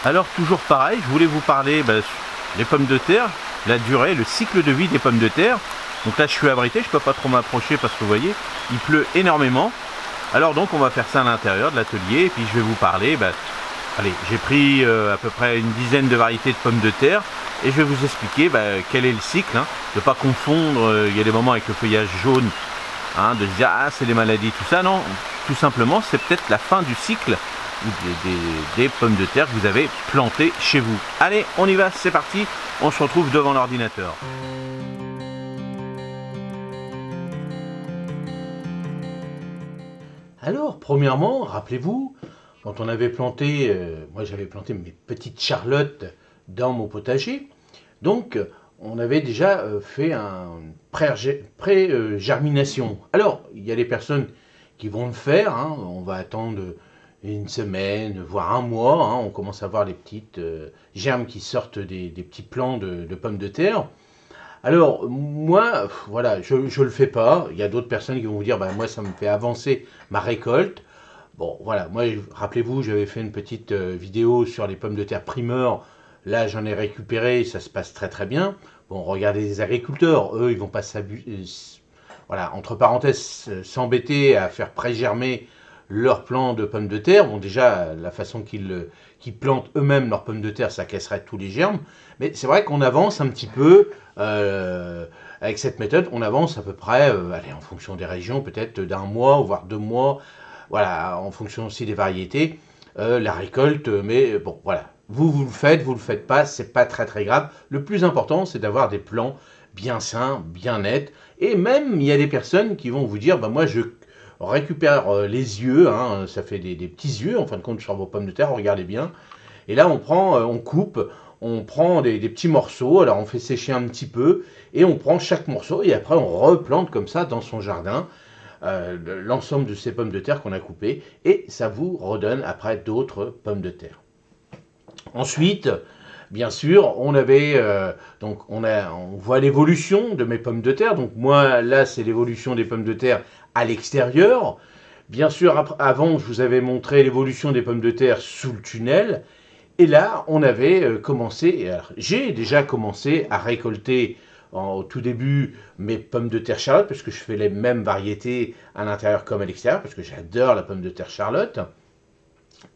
Alors toujours pareil, je voulais vous parler des pommes de terre, la durée, le cycle de vie des pommes de terre. Donc là je suis abrité, je ne peux pas trop m'approcher parce que vous voyez, il pleut énormément. Alors donc on va faire ça à l'intérieur de l'atelier et puis je vais vous parler. Allez, j'ai pris à peu près une dizaine de variétés de pommes de terre et je vais vous expliquer quel est le cycle. Hein, de ne pas confondre, il y a des moments avec le feuillage jaune, hein, de se dire ah c'est des maladies, tout ça. Non, tout simplement c'est peut-être la fin du cycle des pommes de terre que vous avez plantées chez vous. Allez, on y va, c'est parti, on se retrouve devant l'ordinateur. Alors, premièrement, rappelez-vous, quand on avait planté, moi j'avais planté mes petites charlottes dans mon potager, donc on avait déjà fait un pré-germination. Alors, il y a des personnes qui vont le faire, hein, on va attendre une semaine, voire un mois, hein, on commence à voir les petites germes qui sortent des petits plants de pommes de terre. Alors, moi, voilà, je ne le fais pas. Il y a d'autres personnes qui vont vous dire, moi, ça me fait avancer ma récolte. Bon, voilà, moi, rappelez-vous, j'avais fait une petite vidéo sur les pommes de terre primeur. Là, j'en ai récupéré, ça se passe très très bien. Bon, regardez les agriculteurs, eux, ils vont pas s'abuser, voilà, entre parenthèses, s'embêter à faire pré-germer leur plant de pommes de terre. Bon, déjà, la façon qu'ils plantent eux-mêmes leurs pommes de terre, ça casserait tous les germes. Mais c'est vrai qu'on avance un petit peu, avec cette méthode, on avance à peu près, allez, en fonction des régions, peut-être d'un mois, voire 2 mois, voilà, en fonction aussi des variétés, la récolte, mais bon, voilà. Vous le faites pas, c'est pas très très grave. Le plus important, c'est d'avoir des plants bien sains, bien nets. Et même, il y a des personnes qui vont vous dire, moi je récupère les yeux, hein, ça fait des petits yeux en fin de compte sur vos pommes de terre, regardez bien. Et là on prend, on coupe, on prend des petits morceaux, alors on fait sécher un petit peu, et on prend chaque morceau, et après on replante comme ça dans son jardin, l'ensemble de ces pommes de terre qu'on a coupées, et ça vous redonne après d'autres pommes de terre. Ensuite, bien sûr, on avait, donc on voit l'évolution de mes pommes de terre. Donc moi, là, c'est l'évolution des pommes de terre à l'extérieur. Bien sûr, avant, je vous avais montré l'évolution des pommes de terre sous le tunnel. Et là, on avait commencé, j'ai déjà commencé à récolter au tout début mes pommes de terre Charlotte, parce que je fais les mêmes variétés à l'intérieur comme à l'extérieur, parce que j'adore la pomme de terre Charlotte.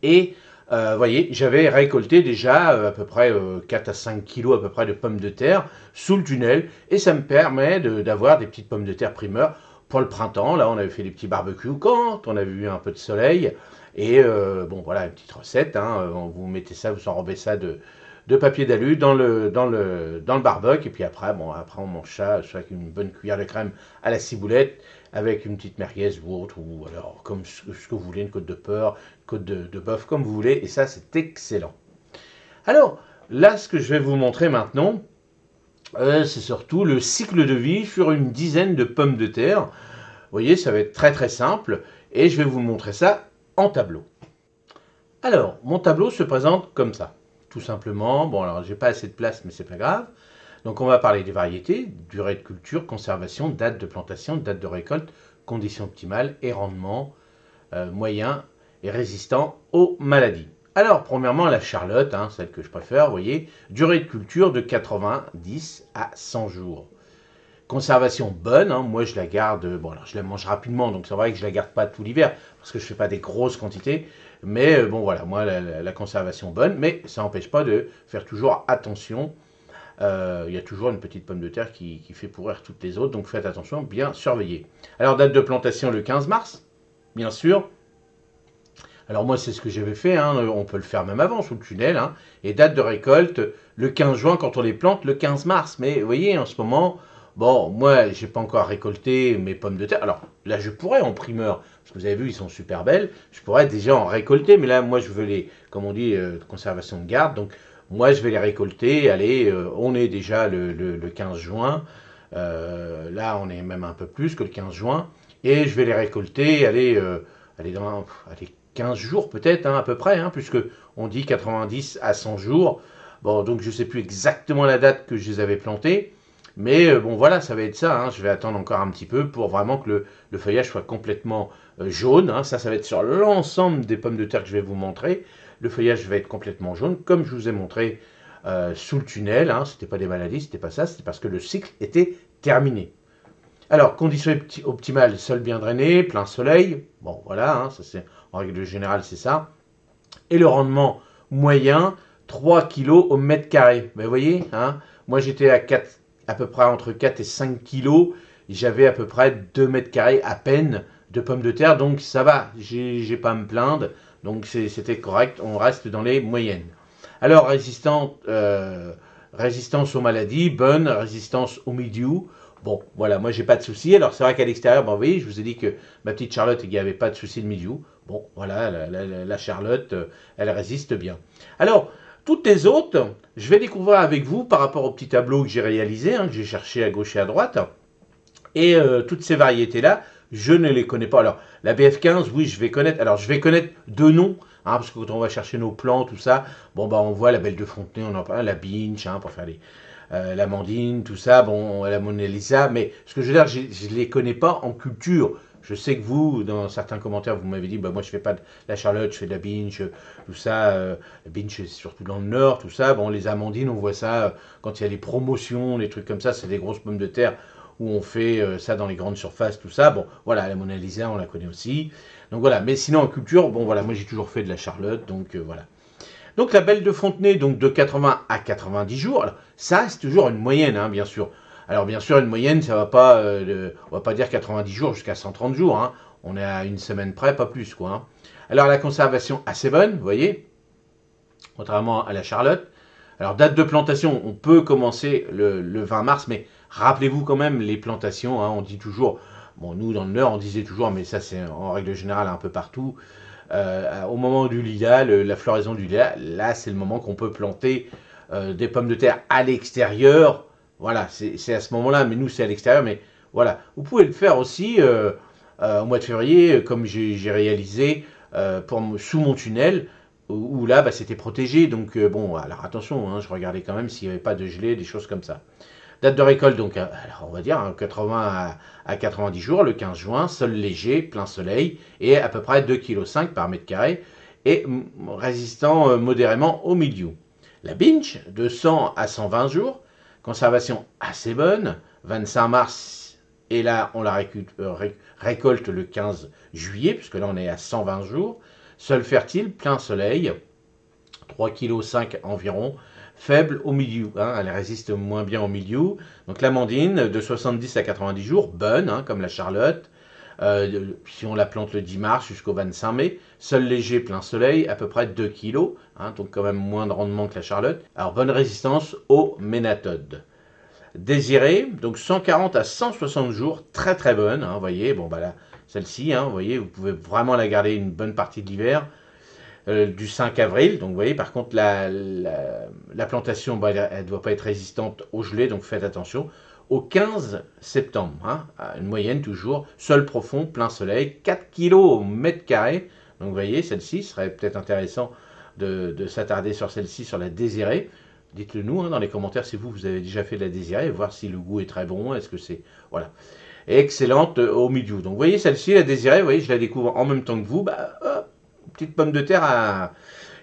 Et voyez, j'avais récolté déjà à peu près 4 à 5 kilos à peu près de pommes de terre sous le tunnel, et ça me permet d'avoir des petites pommes de terre primeur pour le printemps. Là, on avait fait des petits barbecues quand on avait eu un peu de soleil, et bon, voilà, une petite recette, hein, vous mettez ça, vous enrobez ça de papier d'alu dans le barbecue, et puis après, après on mange ça avec une bonne cuillère de crème à la ciboulette, avec une petite merguez ou autre, ou alors comme ce que vous voulez, une côte de porc, côte de bœuf, comme vous voulez, et ça c'est excellent. Alors là, ce que je vais vous montrer maintenant, c'est surtout le cycle de vie sur une dizaine de pommes de terre. Vous voyez, ça va être très très simple, et je vais vous montrer ça en tableau. Alors, mon tableau se présente comme ça, tout simplement. Bon, alors j'ai pas assez de place, mais c'est pas grave. Donc on va parler des variétés, durée de culture, conservation, date de plantation, date de récolte, conditions optimales et rendement moyen et résistant aux maladies. Alors premièrement la Charlotte, hein, celle que je préfère, vous voyez, durée de culture de 90 à 100 jours. Conservation bonne, hein, moi je la garde, bon alors je la mange rapidement, donc c'est vrai que je la garde pas tout l'hiver, parce que je fais pas des grosses quantités, mais bon voilà, moi la conservation bonne, mais ça n'empêche pas de faire toujours attention. Il y a toujours une petite pomme de terre qui fait pourrir toutes les autres, donc faites attention, bien surveiller. Alors date de plantation le 15 mars, bien sûr. Alors moi c'est ce que j'avais fait, hein, on peut le faire même avant sous le tunnel, hein, et date de récolte le 15 juin quand on les plante, le 15 mars. Mais vous voyez en ce moment, bon moi j'ai pas encore récolté mes pommes de terre, alors là je pourrais en primeur, parce que vous avez vu ils sont super belles, je pourrais déjà en récolter, mais là moi je veux les, comme on dit, conservation de garde, donc moi, je vais les récolter. Allez, on est déjà le 15 juin. Là, on est même un peu plus que le 15 juin. Et je vais les récolter, allez, dans 15 jours peut-être, hein, à peu près, hein, puisque on dit 90 à 100 jours. Bon, donc je ne sais plus exactement la date que je les avais plantés. Mais bon, voilà, ça va être ça. Hein. Je vais attendre encore un petit peu pour vraiment que le feuillage soit complètement jaune. Hein. Ça va être sur l'ensemble des pommes de terre que je vais vous montrer. le feuillage va être complètement jaune, comme je vous ai montré sous le tunnel. Hein, c'était pas des maladies, c'était pas ça, c'était parce que le cycle était terminé. Alors, conditions optimales, sol bien drainé, plein soleil. Bon, voilà, hein, ça c'est en règle générale, c'est ça. Et le rendement moyen, 3 kg au mètre carré. Ben, vous voyez, hein, moi j'étais à peu près entre 4 et 5 kg. J'avais à peu près 2 mètres carrés à peine de pommes de terre. Donc ça va, j'ai pas à me plaindre. Donc c'était correct, on reste dans les moyennes. Alors, résistance aux maladies, bonne, résistance au mildiou. Bon, voilà, moi j'ai pas de soucis. Alors c'est vrai qu'à l'extérieur, bon, vous voyez, je vous ai dit que ma petite Charlotte, il n'y avait pas de soucis de mildiou. Bon, voilà, la Charlotte, elle résiste bien. Alors, toutes les autres, je vais découvrir avec vous par rapport au petit tableau que j'ai réalisé, hein, que j'ai cherché à gauche et à droite. Et toutes ces variétés-là, je ne les connais pas. Alors, la BF15, oui, je vais connaître. Alors, je vais connaître deux noms, hein, parce que quand on va chercher nos plants, tout ça, bon, bah, on voit la Belle de Fontenay, on en parle, la Binch, hein, pour faire l'amandine, tout ça, bon, la Mona Lisa, mais ce que je veux dire, je ne les connais pas en culture. Je sais que vous, dans certains commentaires, vous m'avez dit, bah, moi je fais pas de la Charlotte, je fais de la Binch, tout ça. La Binch, c'est surtout dans le Nord, tout ça. Bon, les amandines, on voit ça quand il y a des promotions, des trucs comme ça, c'est des grosses pommes de terre où on fait ça dans les grandes surfaces, tout ça. Bon, voilà, la Mona Lisa, on la connaît aussi. Donc voilà, mais sinon en culture, bon voilà, moi j'ai toujours fait de la Charlotte, donc voilà. Donc la Belle de Fontenay, donc de 80 à 90 jours. Alors, ça, c'est toujours une moyenne, hein, bien sûr. Alors bien sûr, une moyenne, ça va pas, on va pas dire 90 jours jusqu'à 130 jours. Hein. On est à une semaine près, pas plus, quoi. Hein. Alors la conservation assez bonne, vous voyez, contrairement à la Charlotte. Alors date de plantation, on peut commencer le 20 mars, mais rappelez-vous quand même les plantations. Hein, on dit toujours, bon nous dans le Nord, on disait toujours, mais ça c'est en règle générale un peu partout. Au moment du lilas, la floraison du lilas, là c'est le moment qu'on peut planter des pommes de terre à l'extérieur. Voilà, c'est à ce moment-là, mais nous c'est à l'extérieur, mais voilà. Vous pouvez le faire aussi au mois de février, comme j'ai réalisé sous mon tunnel, où là bah, c'était protégé. Donc bon, alors attention, hein, je regardais quand même s'il n'y avait pas de gelée, des choses comme ça. Date de récolte, donc, alors on va dire 80 à 90 jours, le 15 juin, sol léger, plein soleil, et à peu près 2,5 kg par mètre carré, et résistant modérément au milieu. La Binch, de 100 à 120 jours, conservation assez bonne, 25 mars, et là on la récolte le 15 juillet, puisque là on est à 120 jours, sol fertile, plein soleil, 3,5 kg environ, faible au milieu, hein, elle résiste moins bien au milieu. Donc l'amandine de 70 à 90 jours, bonne, hein, comme la Charlotte, si on la plante le 10 mars jusqu'au 25 mai, sol léger, plein soleil, à peu près 2 kg, hein, donc quand même moins de rendement que la Charlotte. Alors bonne résistance aux ménatodes. Désirée, donc 140 à 160 jours, très très bonne, hein, vous voyez, bon bah là, celle-ci, hein, vous voyez, vous pouvez vraiment la garder une bonne partie de l'hiver. Du 5 avril. Donc vous voyez, par contre, la plantation, bah, elle ne doit pas être résistante au gelé, donc faites attention. Au 15 septembre, hein, une moyenne toujours, sol profond, plein soleil, 4 kg au mètre carré. Donc vous voyez, celle-ci serait peut-être intéressant de s'attarder sur celle-ci, sur la désirée. Dites-le nous hein, dans les commentaires si vous avez déjà fait de la désirée, voir si le goût est très bon, est-ce que c'est... Voilà. Et excellente au milieu. Donc vous voyez, celle-ci, la désirée, vous voyez, je la découvre en même temps que vous, bah, petite pomme de terre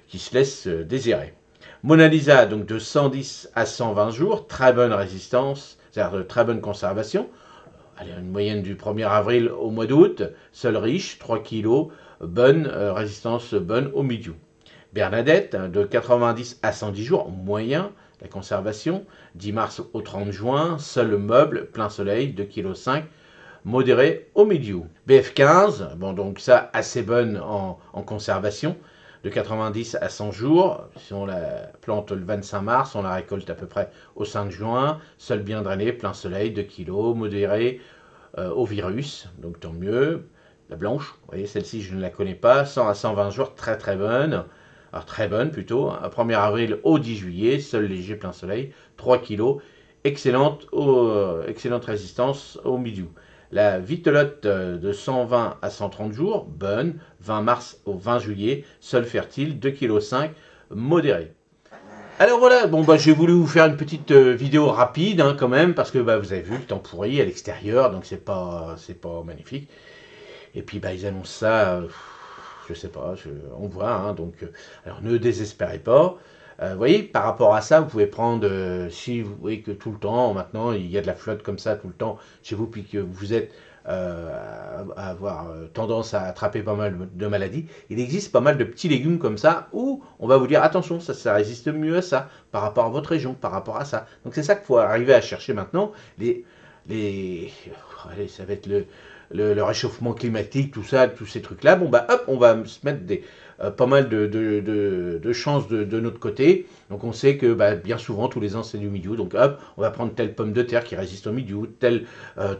qui se laisse désirer. Mona Lisa, donc de 110 à 120 jours, très bonne résistance, c'est-à-dire de très bonne conservation. Allez, une moyenne du 1er avril au mois d'août, sol riche, 3 kg, bonne résistance, bonne au milieu. Bernadette, de 90 à 110 jours, moyen, la conservation, 10 mars au 30 juin, sol meuble, plein soleil, 2,5 kg, modéré au milieu. BF15, bon donc ça assez bonne en conservation, de 90 à 100 jours. Si on la plante le 25 mars, on la récolte à peu près au 5 juin. Sol bien drainé, plein soleil, 2 kg, modéré au virus, donc tant mieux. La blanche, vous voyez celle-ci je ne la connais pas, 100 à 120 jours, très très bonne. Alors très bonne plutôt, 1er avril au 10 juillet, sol léger, plein soleil, 3 kg, excellente résistance au milieu. La vitelotte de 120 à 130 jours, bonne, 20 mars au 20 juillet, sol fertile, 2,5 kg, modéré. Alors voilà, bon bah j'ai voulu vous faire une petite vidéo rapide hein, quand même, parce que bah, vous avez vu le temps pourri à l'extérieur, donc c'est pas magnifique. Et puis bah ils annoncent ça je sais pas, on voit, hein, donc, alors ne désespérez pas. Vous voyez, par rapport à ça, vous pouvez prendre, si vous voyez que tout le temps, maintenant, il y a de la flotte comme ça tout le temps chez vous, puis que vous êtes à avoir tendance à attraper pas mal de maladies, il existe pas mal de petits légumes comme ça où on va vous dire attention, ça résiste mieux à ça, par rapport à votre région, par rapport à ça. Donc c'est ça qu'il faut arriver à chercher maintenant. Les, allez, ça va être le réchauffement climatique, tout ça, tous ces trucs-là. Bon, bah hop, on va se mettre pas mal de chances de notre côté. Donc on sait que bah, bien souvent, tous les ans, c'est du mildiou. Donc hop, on va prendre telle pomme de terre qui résiste au mildiou, telle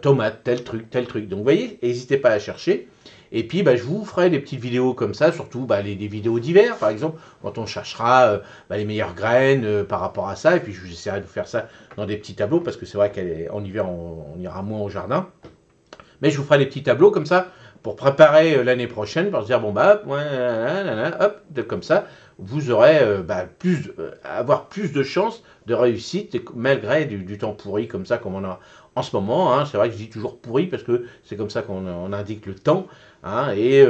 tomate, tel truc, tel truc. Donc vous voyez, n'hésitez pas à chercher. Et puis, bah, je vous ferai des petites vidéos comme ça, surtout bah, des vidéos d'hiver, par exemple, quand on cherchera bah, les meilleures graines par rapport à ça. Et puis, j'essaierai de vous faire ça dans des petits tableaux, parce que c'est vrai qu'en hiver, on ira moins au jardin. Mais je vous ferai des petits tableaux comme ça pour préparer l'année prochaine, pour se dire bon bah hop, hop, comme ça, vous aurez bah, avoir plus de chances de réussite malgré du temps pourri comme ça, comme on a en ce moment. Hein. C'est vrai que je dis toujours pourri parce que c'est comme ça qu'on indique le temps. Hein, et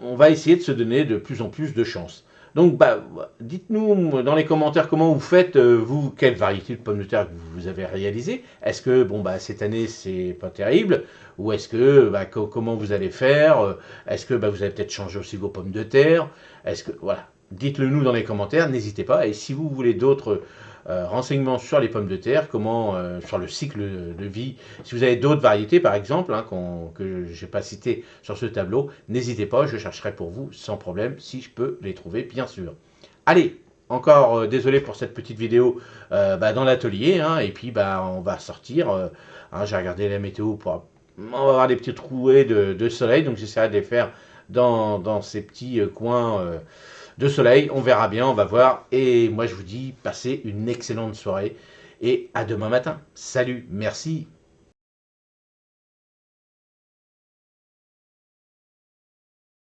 on va essayer de se donner de plus en plus de chances. Donc, bah, dites-nous dans les commentaires comment vous faites, vous, quelle variété de pommes de terre que vous avez réalisé. Est-ce que, bon, bah, cette année, c'est pas terrible? Ou est-ce que, bah, comment vous allez faire? Est-ce que, bah, vous allez peut-être changer aussi vos pommes de terre? Est-ce que, voilà. Dites-le nous dans les commentaires, n'hésitez pas. Et si vous voulez d'autres renseignements sur les pommes de terre, comment, sur le cycle de vie, si vous avez d'autres variétés, par exemple, hein, que je n'ai pas citées sur ce tableau, n'hésitez pas, je chercherai pour vous sans problème, si je peux les trouver, bien sûr. Allez, encore désolé pour cette petite vidéo bah, dans l'atelier, hein, et puis bah, on va sortir. Hein, j'ai regardé la météo pour... On va avoir des petites trouées de soleil, donc j'essaierai de les faire dans ces petits coins de soleil. On verra bien, on va voir. Et moi, je vous dis, passez une excellente soirée et à demain matin. Salut, merci.